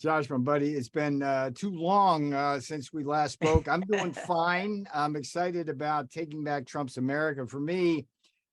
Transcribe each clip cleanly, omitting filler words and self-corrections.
Josh, my buddy, it's been too long since we last spoke. I'm doing fine. I'm excited about taking back Trump's America. For me,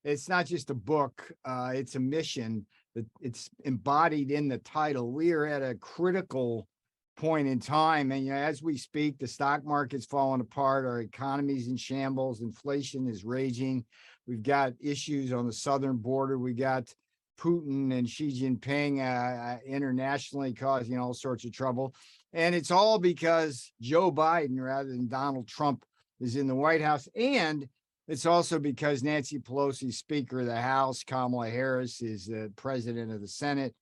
it's not just a book, it's a mission that it's embodied in the title. We are at a critical point in time. And as we speak, the stock market's falling apart, our economy's in shambles, inflation is raging. We've got issues on the southern border. We got Putin and Xi Jinping internationally causing all sorts of trouble. And it's all because Joe Biden, rather than Donald Trump, is in the White House. And it's also because Nancy Pelosi, Speaker of the House, Kamala Harris is the President of the Senate.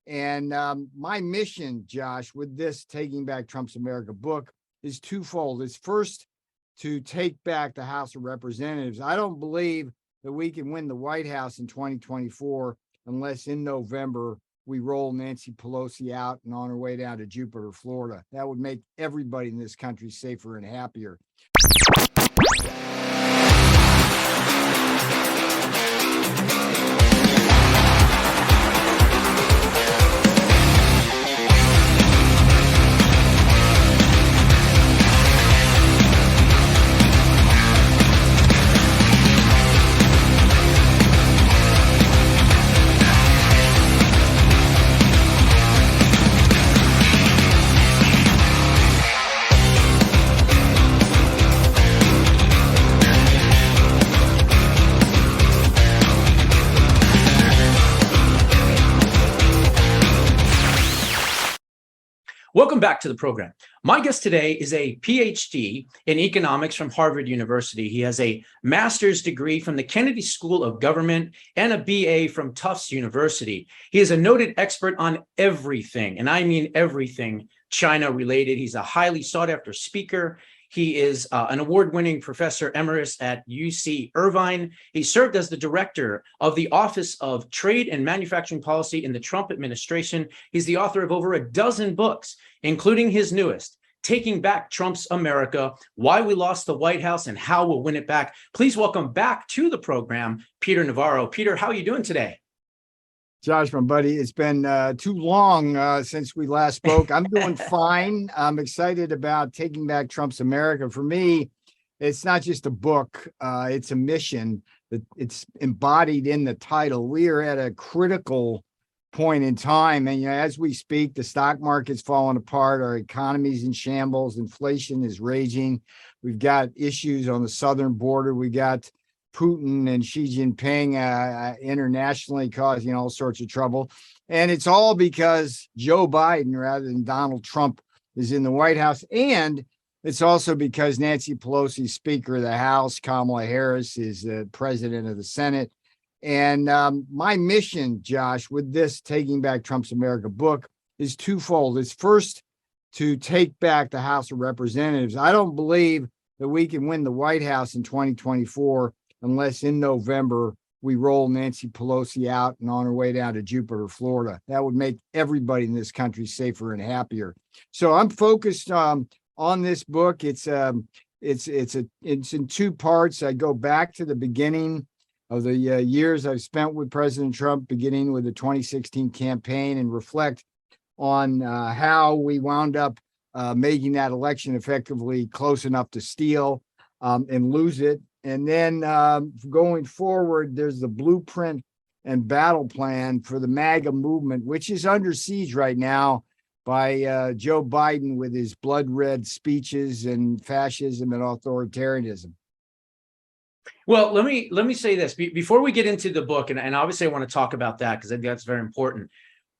And my mission, Josh, with this Taking Back Trump's America book is twofold. It's first to take back the House of Representatives. I don't believe that we can win the White House in 2024 unless in November we roll Nancy Pelosi out and on her way down to Jupiter, Florida. That would make everybody in this country safer and happier. Welcome back to the program. My guest today is a PhD in economics from Harvard University. He has a master's degree from the Kennedy School of Government and a BA from Tufts University. He is a noted expert on everything, and I mean everything China related. He's a highly sought after speaker. He is an award-winning professor emeritus at UC Irvine. He served as the director of the Office of Trade and Manufacturing Policy in the Trump administration. He's the author of over a dozen books, including his newest, Taking Back Trump's America, Why We Lost the White House and How We'll Win It Back. Please welcome back to the program, Peter Navarro. Peter, how are you doing today? Josh, my buddy, it's been too long since we last spoke. I'm doing fine. I'm excited about Taking Back Trump's America. For me, it's not just a book, it's a mission that it's embodied in the title. We are at a critical point in time. And as we speak, the stock market's falling apart, our economy's in shambles, inflation is raging. We've got issues on the southern border. We got Putin and Xi Jinping internationally causing all sorts of trouble. And it's all because Joe Biden, rather than Donald Trump, is in the White House. And it's also because Nancy Pelosi, Speaker of the House, Kamala Harris is the President of the Senate. And my mission, Josh, with this Taking Back Trump's America book is twofold. It's first to take back the House of Representatives. I don't believe that we can win the White House in 2024 unless in November we roll Nancy Pelosi out and on her way down to Jupiter, Florida. That would make everybody in this country safer and happier. So I'm focused on this book. It's in two parts. I go back to the beginning of the years I've spent with President Trump, beginning with the 2016 campaign, and reflect on how we wound up making that election effectively close enough to steal and lose it. And then going forward, there's the blueprint and battle plan for the MAGA movement, which is under siege right now by Joe Biden with his blood red speeches and fascism and authoritarianism. Well, let me say this before we get into the book, and obviously I want to talk about that because I think that's very important.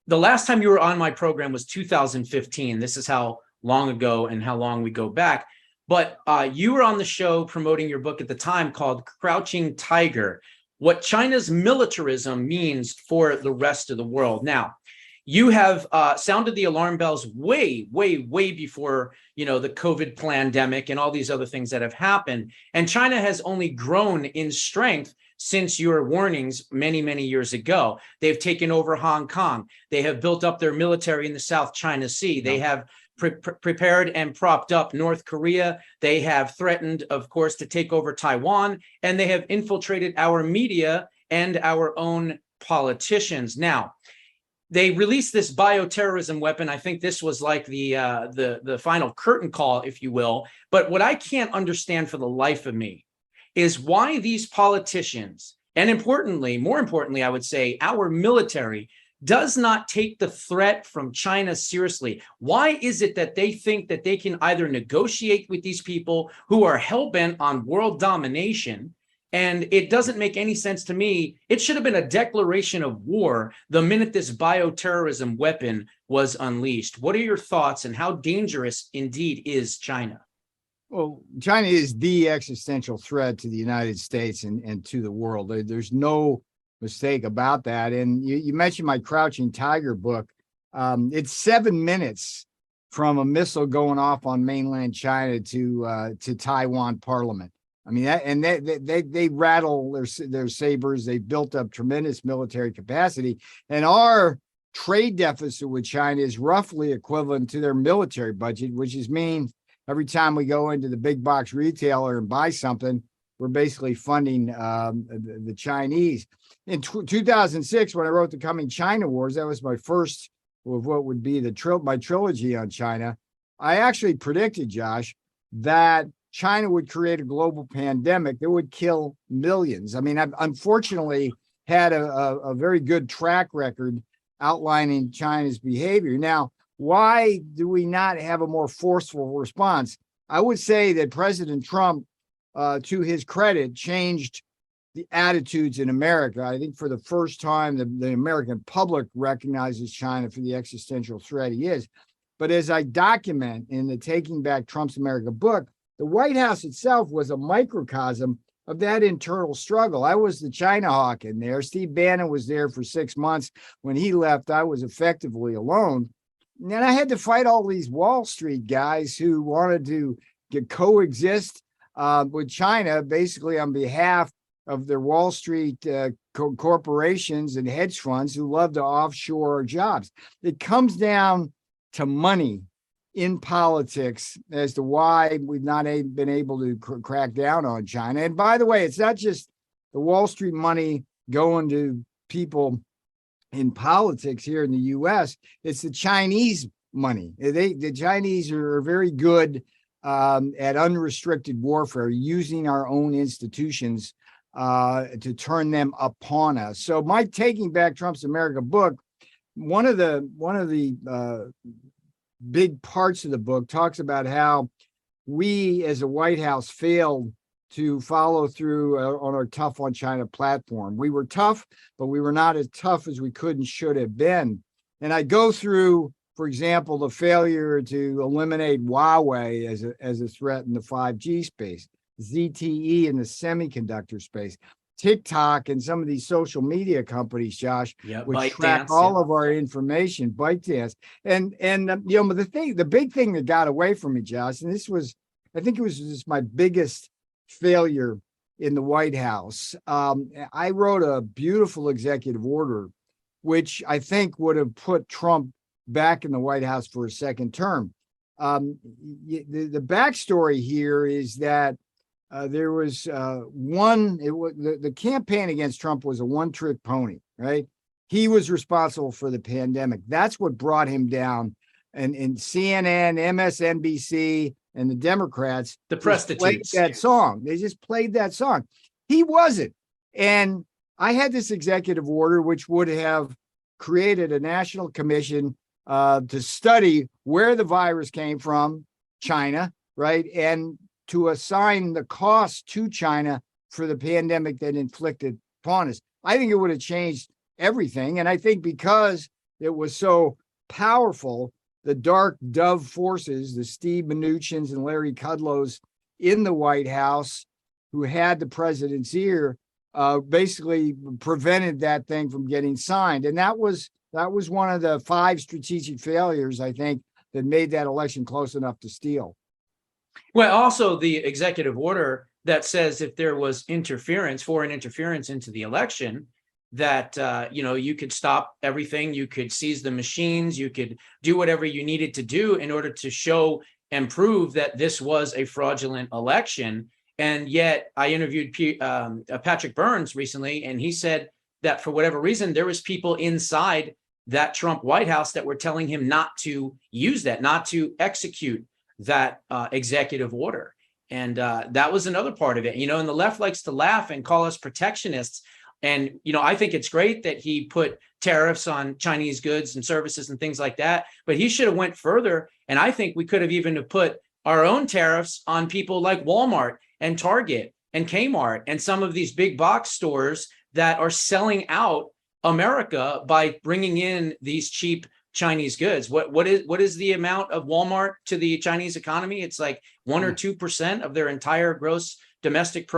The last time you were on my program was 2015. This is how long ago and how long we go back. But you were on the show promoting your book at the time called Crouching Tiger, What China's Militarism Means for the Rest of the World. Now, you have sounded the alarm bells way before, the COVID pandemic and all these other things that have happened. And China has only grown in strength since your warnings many years ago. They've taken over Hong Kong. They have built up their military in the South China Sea. They have prepared and propped up North Korea. They have threatened, of course, to take over Taiwan, and they have infiltrated our media and our own politicians. Now, they released this bioterrorism weapon. I think this was like the final curtain call, if you will. But what I can't understand for the life of me is why these politicians, and more importantly, I would say our military, does not take the threat from China seriously. Why is it that they think that they can either negotiate with these people who are hell-bent on world domination? And it doesn't make any sense to me. It should have been a declaration of war the minute this bioterrorism weapon was unleashed. What are your thoughts, and how dangerous indeed is China? Well, China is the existential threat to the United States and to the world. There's no mistake about that. And you mentioned my Crouching Tiger book. It's 7 minutes from a missile going off on mainland China to Taiwan Parliament. I mean, they rattle their sabers. They've built up tremendous military capacity, and our trade deficit with China is roughly equivalent to their military budget, which is mean every time we go into the big box retailer and buy something, we're basically funding the Chinese. In 2006, when I wrote The Coming China Wars, that was my first of what would be my trilogy on China. I actually predicted, Josh, that China would create a global pandemic that would kill millions. I mean, I've unfortunately had a very good track record outlining China's behavior. Now, why do we not have a more forceful response? I would say that President Trump, to his credit, changed the attitudes in America. I think for the first time, the American public recognizes China for the existential threat he is. But as I document in the Taking Back Trump's America book, the White House itself was a microcosm of that internal struggle. I was the China hawk in there. Steve Bannon was there for 6 months. When he left, I was effectively alone. And then I had to fight all these Wall Street guys who wanted to coexist with China, basically on behalf of their Wall Street corporations and hedge funds who love to offshore jobs. It comes down to money in politics as to why we've not been able to crack down on China. And by the way, it's not just the Wall Street money going to people in politics here in the U.S., it's the Chinese money. The Chinese are very good at unrestricted warfare, using our own institutions to turn them upon us. So my Taking Back Trump's America book, one of the big parts of the book talks about how we as a White House failed to follow through on our Tough on China platform. We were tough, but we were not as tough as we could and should have been. And I go through, for example, the failure to eliminate Huawei as a threat in the 5G space, ZTE in the semiconductor space, TikTok and some of these social media companies, Josh, which track all of our information, ByteDance. And the big thing that got away from me, Josh, and I think it was just my biggest failure in the White House. I wrote a beautiful executive order, which I think would have put Trump back in the White House for a second term. The backstory here is that there was the campaign against Trump was a one-trick pony, right? He was responsible for the pandemic. That's what brought him down. And CNN, MSNBC, and the Democrats, the prostitutes, played that song. They just played that song. He wasn't. And I had this executive order, which would have created a national commission to study where the virus came from, China, right? And to assign the cost to China for the pandemic that inflicted upon us. I think it would have changed everything. And I think because it was so powerful, the dark dove forces, the Steve Mnuchins and Larry Kudlows in the White House, who had the president's ear, basically prevented that thing from getting signed. And that was one of the 5 strategic failures, I think, that made that election close enough to steal. Well, also the executive order that says if there was foreign interference into the election, that you could stop everything, you could seize the machines, you could do whatever you needed to do in order to show and prove that this was a fraudulent election. And yet I interviewed Patrick Burns recently, and he said that for whatever reason, there was people inside that Trump White House that were telling him not to use that, not to execute that executive order. And that was another part of it, and the left likes to laugh and call us protectionists. And, I think it's great that he put tariffs on Chinese goods and services and things like that, but he should have went further. And I think we could have even put our own tariffs on people like Walmart and Target and Kmart and some of these big box stores that are selling out America by bringing in these cheap Chinese goods. What is the amount of Walmart to the Chinese economy? It's like 1 or 2% of their entire gross domestic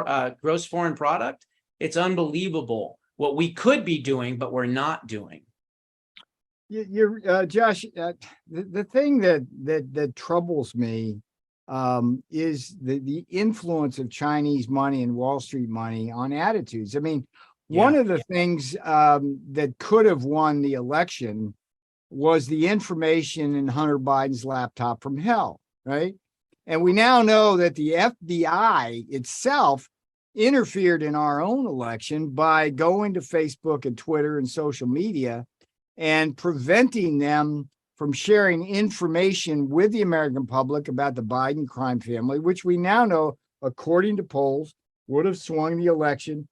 gross foreign product. It's unbelievable what we could be doing, but we're not doing. You're Josh. The thing that troubles me is the influence of Chinese money and Wall Street money on attitudes. I mean, one of the things that could have won the election was the information in Hunter Biden's laptop from hell, right? And we now know that the FBI itself interfered in our own election by going to Facebook and Twitter and social media and preventing them from sharing information with the American public about the Biden crime family, which we now know, according to polls, would have swung the election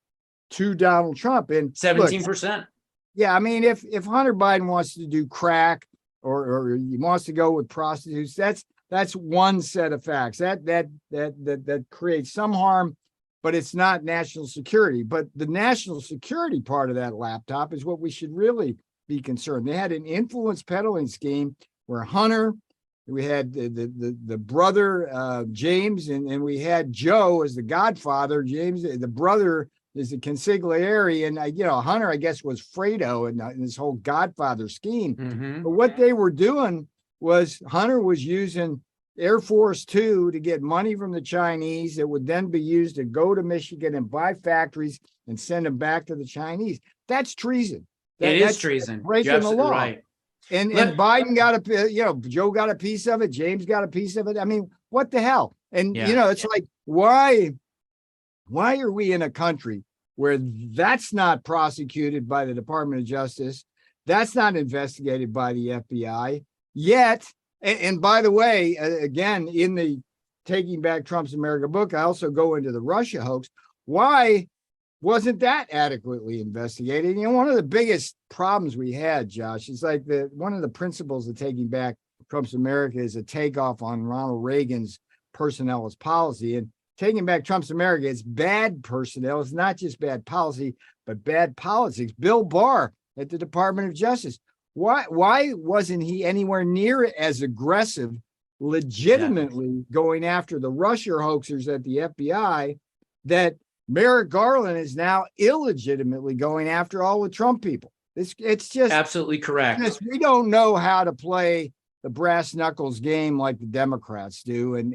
to Donald Trump. And 17%. Yeah, I mean, if Hunter Biden wants to do crack or he wants to go with prostitutes, that's one set of facts. That creates some harm, but it's not national security. But the national security part of that laptop is what we should really be concerned. They had an influence peddling scheme where Hunter, we had the brother James, and we had Joe as the godfather. James, the brother, is the consigliere, and Hunter, I guess, was Fredo in this whole Godfather scheme. Mm-hmm. But what they were doing was Hunter was using Air Force Two to get money from the Chinese that would then be used to go to Michigan and buy factories and send them back to the Chinese. That's treason. That's treason. Breaking the law. Right. And Biden got Joe got a piece of it. James got a piece of it. I mean, what the hell? And it's like, why are we in a country where that's not prosecuted by the Department of Justice, that's not investigated by the FBI yet? And by the way, again, in the Taking Back Trump's America book, I also go into the Russia hoax. Why wasn't that adequately investigated? One of the biggest problems we had, Josh, is like one of the principles of Taking Back Trump's America is a takeoff on Ronald Reagan's personnel as policy. And Taking Back Trump's America is bad personnel. It's not just bad policy, but bad politics. Bill Barr at the Department of Justice. Why wasn't he anywhere near as aggressive, legitimately going after the Russia hoaxers at the FBI, that Merrick Garland is now illegitimately going after all the Trump people? It's just absolutely correct. We don't know how to play the brass knuckles game like the Democrats do. And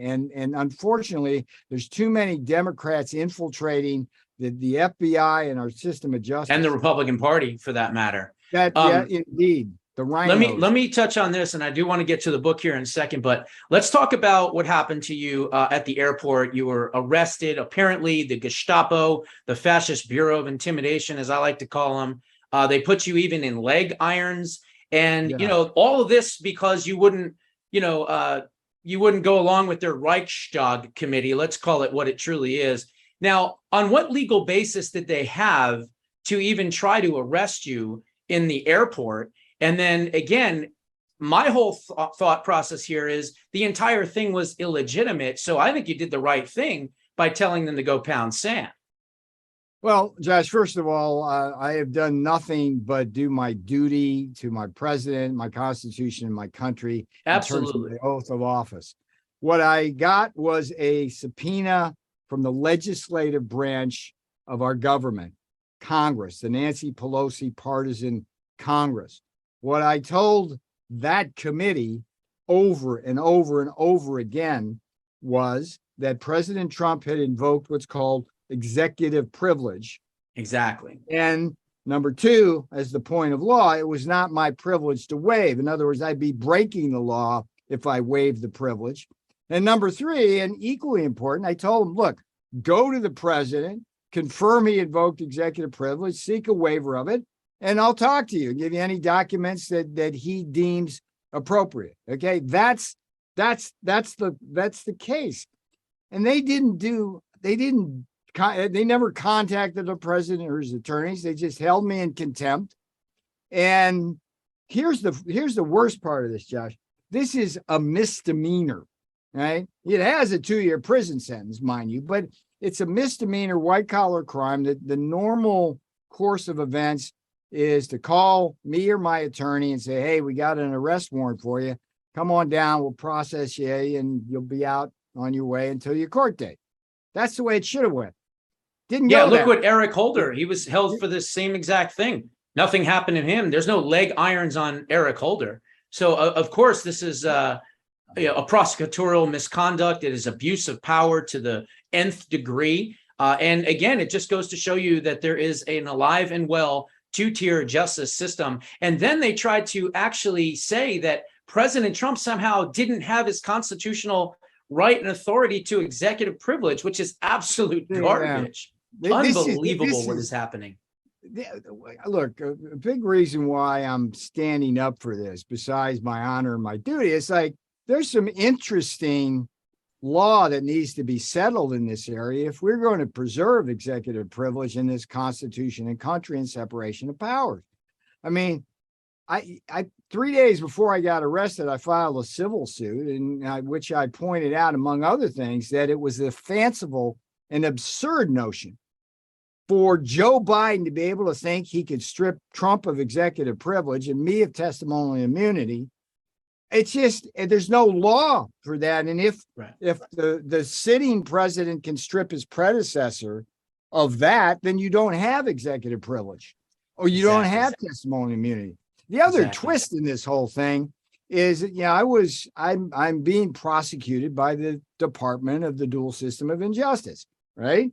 unfortunately, there's too many Democrats infiltrating the FBI and our system of justice. And the Republican Party, for that matter. Indeed. The rhinos. Let me touch on this, and I do want to get to the book here in a second, but let's talk about what happened to you at the airport. You were arrested. Apparently, the Gestapo, the Fascist Bureau of Intimidation, as I like to call them, they put you even in leg irons. And, all of this because you wouldn't go along with their Reichstag committee. Let's call it what it truly is. Now, on what legal basis did they have to even try to arrest you in the airport? And then again, my whole thought process here is the entire thing was illegitimate. So I think you did the right thing by telling them to go pound sand. Well, Josh, first of all, I have done nothing but do my duty to my president, my Constitution, and my country. Absolutely. In terms of the oath of office. What I got was a subpoena from the legislative branch of our government, Congress, the Nancy Pelosi partisan Congress. What I told that committee over and over and over again was that President Trump had invoked what's called executive privilege. Exactly. And number two, as the point of law, it was not my privilege to waive. In other words, I'd be breaking the law if I waived the privilege. And number three, and equally important, I told him, look, go to the president, confirm he invoked executive privilege, seek a waiver of it, and I'll talk to you, give you any documents that he deems appropriate. Okay, that's the case. And they never contacted the president or his attorneys. They just held me in contempt. And here's the worst part of this, Josh. This is a misdemeanor, right? It has a 2-year prison sentence, mind you, but it's a misdemeanor white collar crime. That the normal course of events is to call me or my attorney and say, hey, we got an arrest warrant for you. Come on down, we'll process you, and you'll be out on your way until your court date. That's the way it should have went. Didn't go look that what Eric Holder, he was held for the same exact thing. Nothing happened to him. There's no leg irons on Eric Holder. So of course, this is a prosecutorial misconduct. It is abuse of power to the nth degree. And again, it just goes to show you that there is an alive and well 2-tier justice system. And then they tried to actually say that President Trump somehow didn't have his constitutional right and authority to executive privilege, which is absolute garbage. Unbelievable what is happening. Look, a big reason why I'm standing up for this, besides my honor and my duty, is like there's some interesting law that needs to be settled in this area if we're going to preserve executive privilege in this constitution and country and separation of powers. I mean, I 3 days before I got arrested, I filed a civil suit in which I pointed out, among other things, that it was a fanciful and absurd notion for Joe Biden to be able to think he could strip Trump of executive privilege and me of testimonial immunity. It's just, there's no law for that. And if the sitting president can strip his predecessor of that, then you don't have executive privilege, or you don't have testimonial immunity. The other twist in this whole thing is that, I'm being prosecuted by the Department of the Dual System of Injustice, right?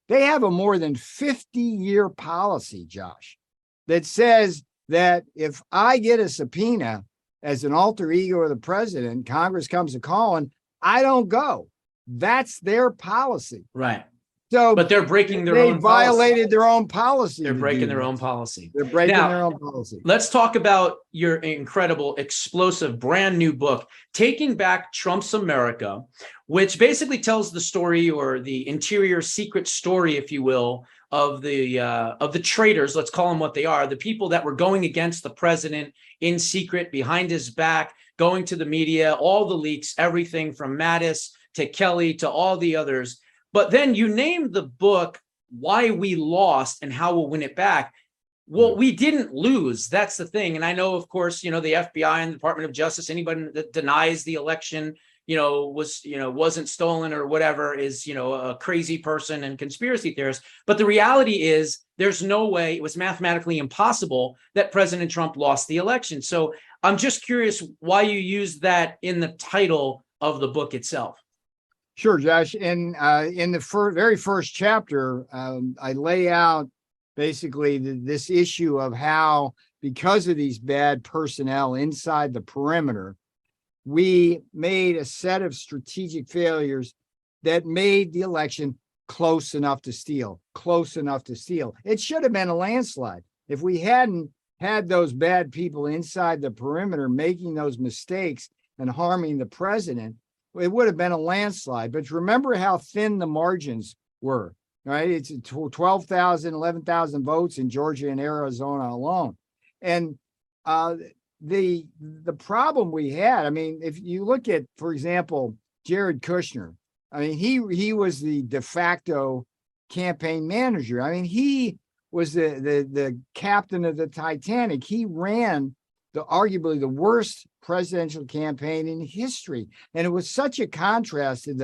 They have a more than 50-year policy, Josh, that says that if I get a subpoena as an alter ego of the president, Congress comes to calling, I don't go. That's their policy. Right. So, but they're breaking their own. They violated their own policy. They're breaking their own policy. They're breaking their own policy. Let's talk about your incredible, explosive, brand new book, Taking Back Trump's America, which basically tells the story, or the interior secret story, if you will, of the traitors. Let's call them what they are: the people that were going against the president in secret, behind his back, going to the media, all the leaks, everything from Mattis to Kelly to all the others. But then you named the book Why We Lost and How We'll Win It Back. Well, we didn't lose. That's the thing. And I know, of course, the FBI and the Department of Justice, anybody that denies the election, wasn't stolen or whatever is, a crazy person and conspiracy theorist. But the reality is there's no way, it was mathematically impossible that President Trump lost the election. So I'm just curious why you used that in the title of the book itself. Sure, Josh. And in the very first chapter, I lay out basically this issue of how, because of these bad personnel inside the perimeter, we made a set of strategic failures that made the election close enough to steal. It should have been a landslide. If we hadn't had those bad people inside the perimeter making those mistakes and harming the president, it would have been a landslide. But remember how thin the margins were, right? It's 12,000, 11,000 votes in Georgia and Arizona alone. And the problem we had, if you look at, for example, Jared Kushner, he was the de facto campaign manager. He was the captain of the Titanic. He ran arguably the worst presidential campaign in history. And it was such a contrast to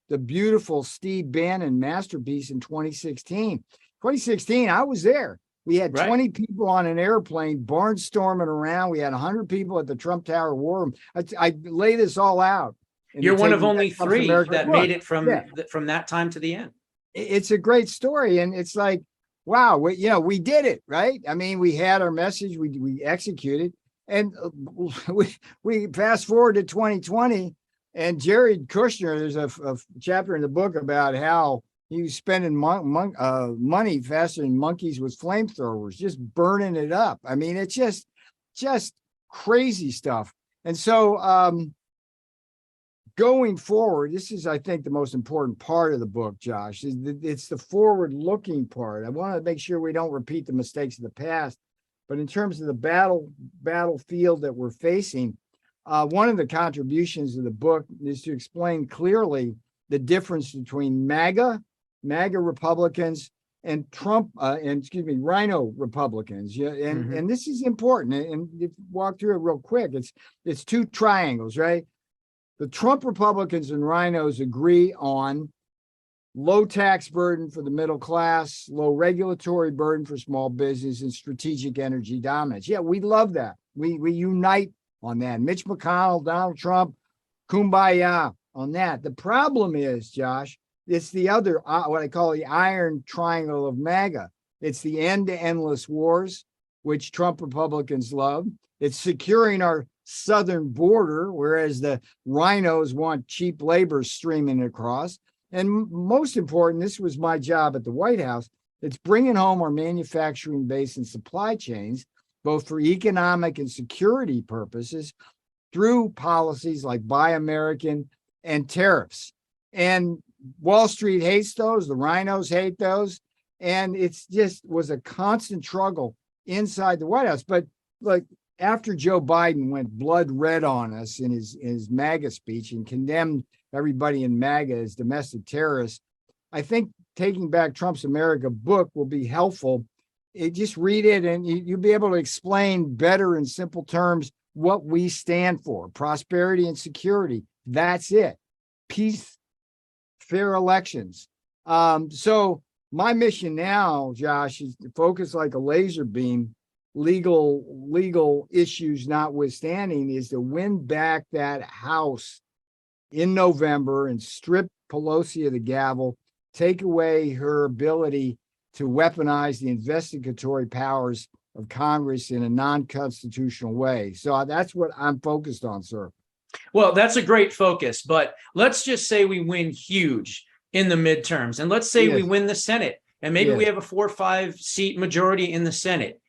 the beautiful Steve Bannon masterpiece in 2016. 2016, I was there. We had 20 people on an airplane barnstorming around. We had 100 people at the Trump Tower war room. I lay this all out. You're one of only 3 that made it from that time to the end. It's a great story. And it's like, wow, we did it, right? We had our message, we executed. And we fast forward to 2020, and Jared Kushner, there's a chapter in the book about how he was spending money faster than monkeys with flamethrowers, just burning it up. I mean, it's just crazy stuff. And so going forward, this is, I think, the most important part of the book, Josh. It's the forward-looking part. I want to make sure we don't repeat the mistakes of the past. But in terms of the battlefield that we're facing, one of the contributions of the book is to explain clearly the difference between MAGA Republicans and Trump, Rhino Republicans. Yeah, and this is important. And if you walk through it real quick, it's two triangles, right? The Trump Republicans and Rhinos agree on low tax burden for the middle class, low regulatory burden for small business, and strategic energy dominance. Yeah, we love that. We unite on that. Mitch McConnell, Donald Trump, kumbaya on that. The problem is, Josh, it's the other, what I call the iron triangle of MAGA. It's the end to endless wars, which Trump Republicans love. It's securing our southern border, whereas the rhinos want cheap labor streaming across. And most important, this was my job at the White House, it's bringing home our manufacturing base and supply chains, both for economic and security purposes, through policies like Buy American and tariffs. And Wall Street hates those, the rhinos hate those, and it's just was a constant struggle inside the White House. But like after Joe Biden went blood red on us in his MAGA speech and condemned everybody in MAGA as domestic terrorists, I think Taking Back Trump's America book will be helpful. Just read it and you'll be able to explain better in simple terms what we stand for: prosperity and security. That's it. Peace, fair elections. So my mission now, Josh, is to focus like a laser beam, legal issues notwithstanding, is to win back that House in November and strip Pelosi of the gavel, take away her ability to weaponize the investigatory powers of Congress in a non-constitutional way. So that's what I'm focused on, sir. Well, that's a great focus, but let's just say we win huge in the midterms, and let's say we win the Senate, and maybe we have a 4 or 5 seat majority in the Senate.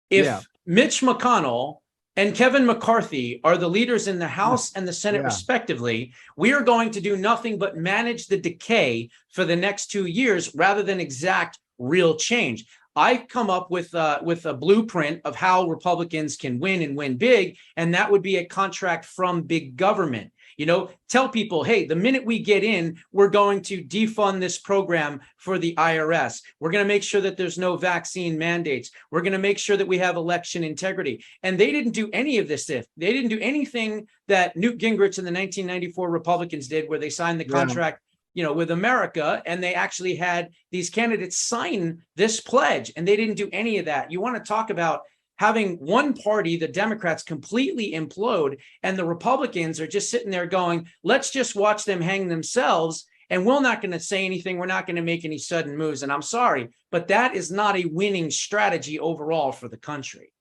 If Mitch McConnell and Kevin McCarthy are the leaders in the House and the Senate respectively, we are going to do nothing but manage the decay for the next 2 years rather than exact real change. I've come up with a blueprint of how Republicans can win and win big, and that would be a contract from big government. You know, tell people, hey, the minute we get in, we're going to defund this program for the IRS. We're going to make sure that there's no vaccine mandates. We're going to make sure that we have election integrity. And they didn't do any of this stuff. They didn't do anything that Newt Gingrich and the 1994 Republicans did, where they signed the contract, you know, with America, and they actually had these candidates sign this pledge, and they didn't do any of that. You want to talk about having one party, the Democrats, completely implode, and the Republicans are just sitting there going, let's just watch them hang themselves, and we're not going to say anything. We're not going to make any sudden moves. And I'm sorry, but that is not a winning strategy overall for the country.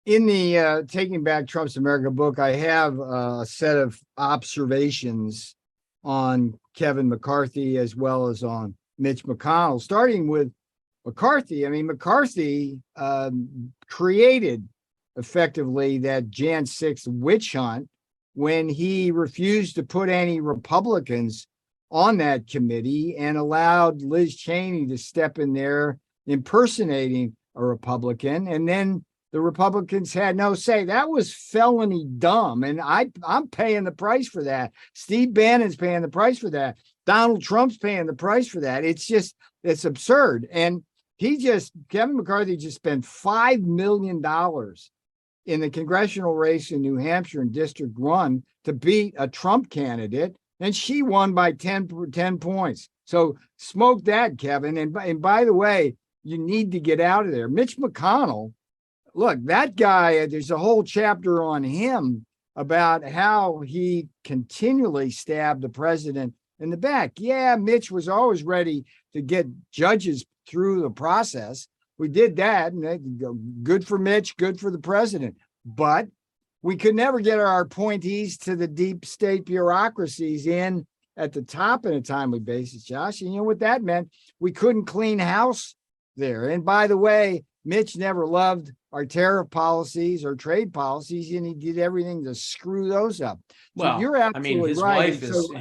In the Taking Back Trump's America book, I have a set of observations on Kevin McCarthy as well as on Mitch McConnell, starting with McCarthy. I mean, McCarthy created effectively that Jan 6th witch hunt when he refused to put any Republicans on that committee and allowed Liz Cheney to step in there impersonating a Republican. And then the Republicans had no say. That was felony dumb. And I'm paying the price for that. Steve Bannon's paying the price for that. Donald Trump's paying the price for that. It's absurd. And Kevin McCarthy just spent $5 million in the congressional race in New Hampshire in District 1 to beat a Trump candidate, and she won by 10 points. So smoke that, Kevin. And by the way, you need to get out of there. Mitch McConnell, look, that guy, there's a whole chapter on him about how he continually stabbed the president in the back. Yeah, Mitch was always ready to get judges through the process. We did that, and good for Mitch, good for the president. But we could never get our appointees to the deep state bureaucracies in at the top on a timely basis, Josh. And you know what that meant? We couldn't clean house there. And by the way, Mitch never loved our tariff policies or trade policies, and he did everything to screw those up. So Well, you're I mean, absolutely his right. wife is,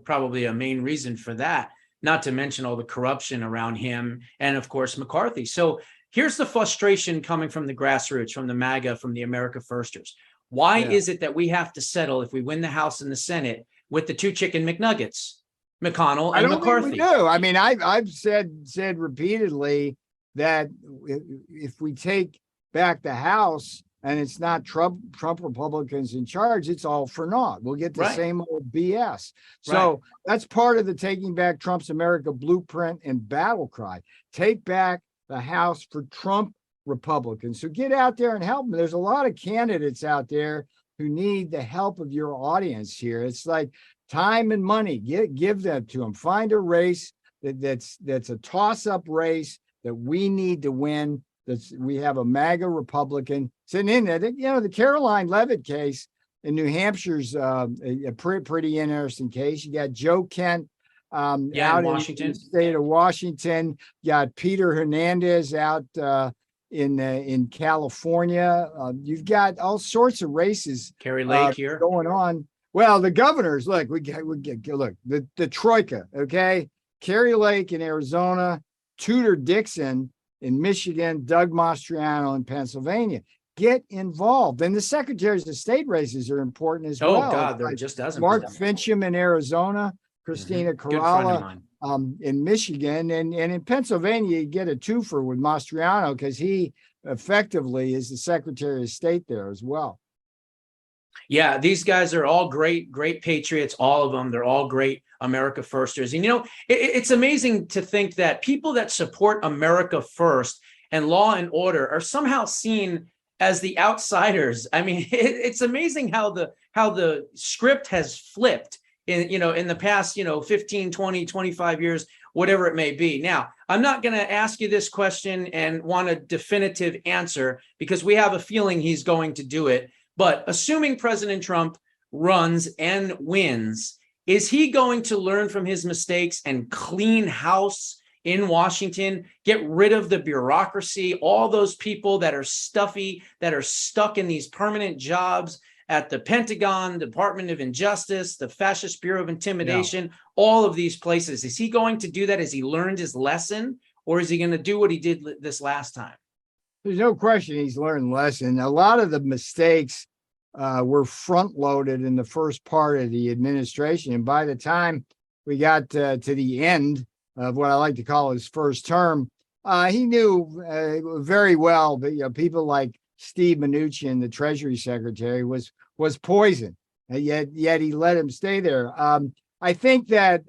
probably a main reason for that, not to mention all the corruption around him and, of course, McCarthy. So here's the frustration coming from the grassroots, from the MAGA, from the America Firsters. Why is it that we have to settle, if we win the House and the Senate, with the two chicken McNuggets, McConnell and I don't McCarthy? think we do. I mean, I've said repeatedly that if we take back the House and it's not Trump Republicans in charge, it's all for naught. We'll get the same old BS. So that's part of the Taking Back Trump's America blueprint and battle cry. Take back the House for Trump Republicans. So get out there and help them. There's a lot of candidates out there who need the help of your audience here. It's like time and money. Give that to them. Find a race that's a toss-up race that we need to win. We have a MAGA Republican sitting in there. The Caroline Leavitt case in New Hampshire's a pretty interesting case. You got Joe Kent out in Washington, in the state of Washington. You got Peter Hernandez out in California. You've got all sorts of races. Kerry Lake here going on. Well, the governors, look, we get the troika. Okay, Kerry Lake in Arizona, Tudor Dixon in Michigan, Doug Mastriano in Pennsylvania. Get involved. And the secretaries of state races are important as well. Oh, God, there just doesn't. Mark Fincham in Arizona, Christina Caralla in Michigan. And in Pennsylvania, you get a twofer with Mastriano because he effectively is the secretary of state there as well. Yeah, these guys are all great patriots, all of them. They're all great America Firsters. And, it's amazing to think that people that support America First and law and order are somehow seen as the outsiders. I mean, it's amazing how the script has flipped in the past, 15, 20, 25 years, whatever it may be. Now, I'm not going to ask you this question and want a definitive answer because we have a feeling he's going to do it. But assuming President Trump runs and wins, is he going to learn from his mistakes and clean house in Washington, get rid of the bureaucracy, all those people that are stuffy, that are stuck in these permanent jobs at the Pentagon, Department of Injustice, the Fascist Bureau of Intimidation, all of these places? Is he going to do that? Has he learned his lesson, or is he going to do what he did this last time? There's no question he's learned lesson. A lot of the mistakes were front loaded in the first part of the administration. And by the time we got to the end of what I like to call his first term, he knew very well that people like Steve Mnuchin, the Treasury Secretary, was poison. And yet he let him stay there. I think that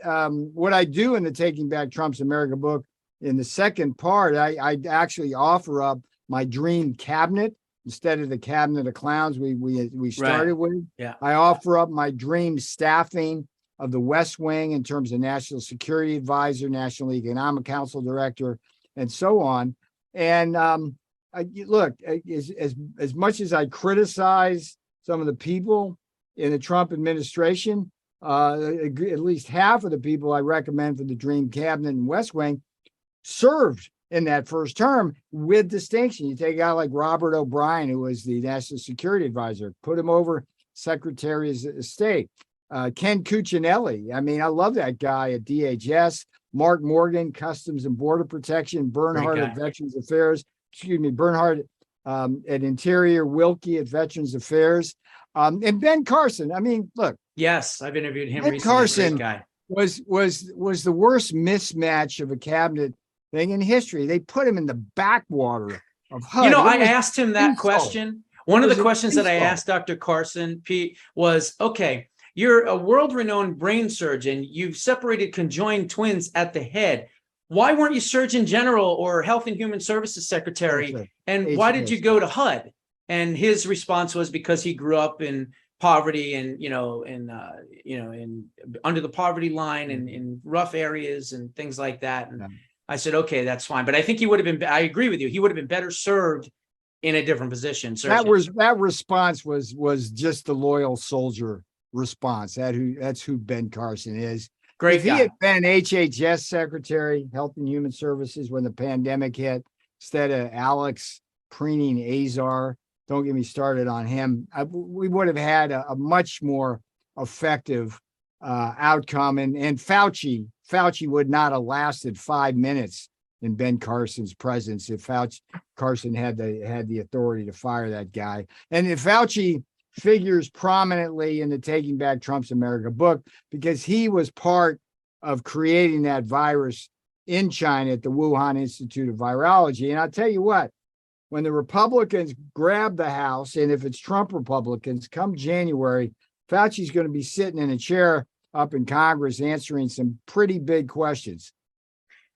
what I do in the Taking Back Trump's America book, in the second part, I actually offer up my dream cabinet instead of the cabinet of clowns we started with. Yeah. I offer up my dream staffing of the West Wing in terms of National Security Advisor, National Economic Council Director, and so on. And look, as much as I criticize some of the people in the Trump administration, at least half of the people I recommend for the dream cabinet and West Wing served in that first term with distinction. You take a guy like Robert O'Brien, who was the National Security Advisor, put him over Secretary of State. Ken Cuccinelli, I mean, I love that guy at DHS. Mark Morgan, Customs and Border Protection. Bernhardt at Veterans Affairs. Bernhardt at Interior. Wilkie at Veterans Affairs. And Ben Carson. I mean, look. Yes, I've interviewed him Ben recently. Carson guy. was the worst mismatch of a cabinet thing in history. They put him in the backwater of HUD. I asked him that question. One of the questions that I asked Dr. Carson, Pete, was, okay, you're a world-renowned brain surgeon. You've separated conjoined twins at the head. Why weren't you Surgeon General or Health and Human Services Secretary? And why did you go to HUD? And his response was because he grew up in poverty and, under the poverty line and in rough areas and things like that. And I said, okay, that's fine. But I think he would have been, I agree with you. He would have been better served in a different position. That response was just the loyal soldier response. That's who Ben Carson is. Great If he guy. had been HHS Secretary, Health and Human Services, when the pandemic hit, instead of Alex preening Azar, don't get me started on him, we would have had a much more effective outcome. And Fauci would not have lasted 5 minutes in Ben Carson's presence if Carson had the authority to fire that guy. And if Fauci figures prominently in the Taking Back Trump's America book because he was part of creating that virus in China at the Wuhan Institute of Virology. And I'll tell you what, when the Republicans grab the House, and if it's Trump Republicans, come January, Fauci's going to be sitting in a chair up in Congress answering some pretty big questions.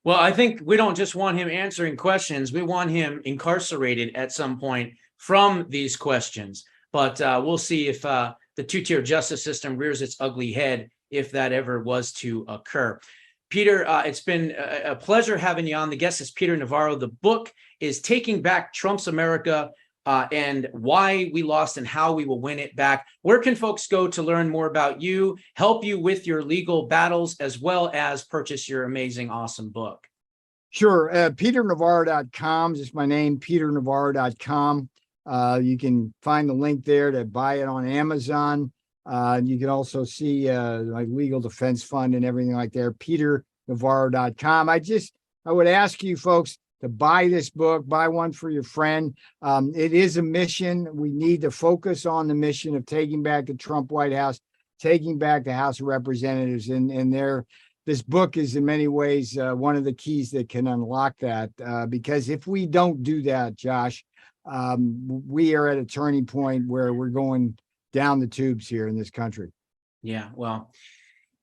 Well, I think we don't just want him answering questions. We want him incarcerated at some point from these questions. But we'll see if the two-tier justice system rears its ugly head, if that ever was to occur. Peter, it's been a pleasure having you on. The guest is Peter Navarro. The book is Taking Back Trump's America, and why we lost and how we will win it back. Where can folks go to learn more about you, help you with your legal battles, as well as purchase your amazing, awesome book? Sure. PeterNavarro.com is my name, PeterNavarro.com. You can find the link there to buy it on Amazon. You can also see my legal defense fund and everything like that, PeterNavarro.com. I would ask you folks to buy this book, buy one for your friend. It is a mission. We need to focus on the mission of taking back the Trump White House, taking back the House of Representatives. And this book is in many ways one of the keys that can unlock that. Because if we don't do that, Josh, we are at a turning point where we're going down the tubes here in this country. Yeah, well,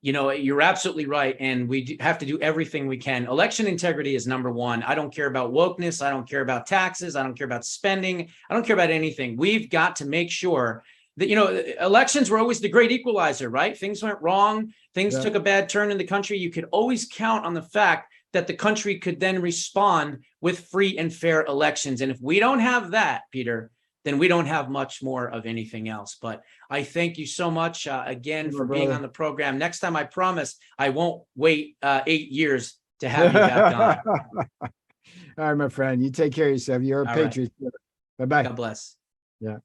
you're absolutely right. And we have to do everything we can. Election integrity is number one. I don't care about wokeness. I don't care about taxes. I don't care about spending. I don't care about anything. We've got to make sure that, elections were always the great equalizer, right? Things went wrong. Things took a bad turn in the country. You could always count on the fact that the country could then respond with free and fair elections. And if we don't have that, Peter, then we don't have much more of anything else. But I thank you so much again for being on the program. Next time, I promise I won't wait 8 years to have you back on. All right, my friend. You take care of yourself. You're a patriot. Bye-bye. God bless. Yeah.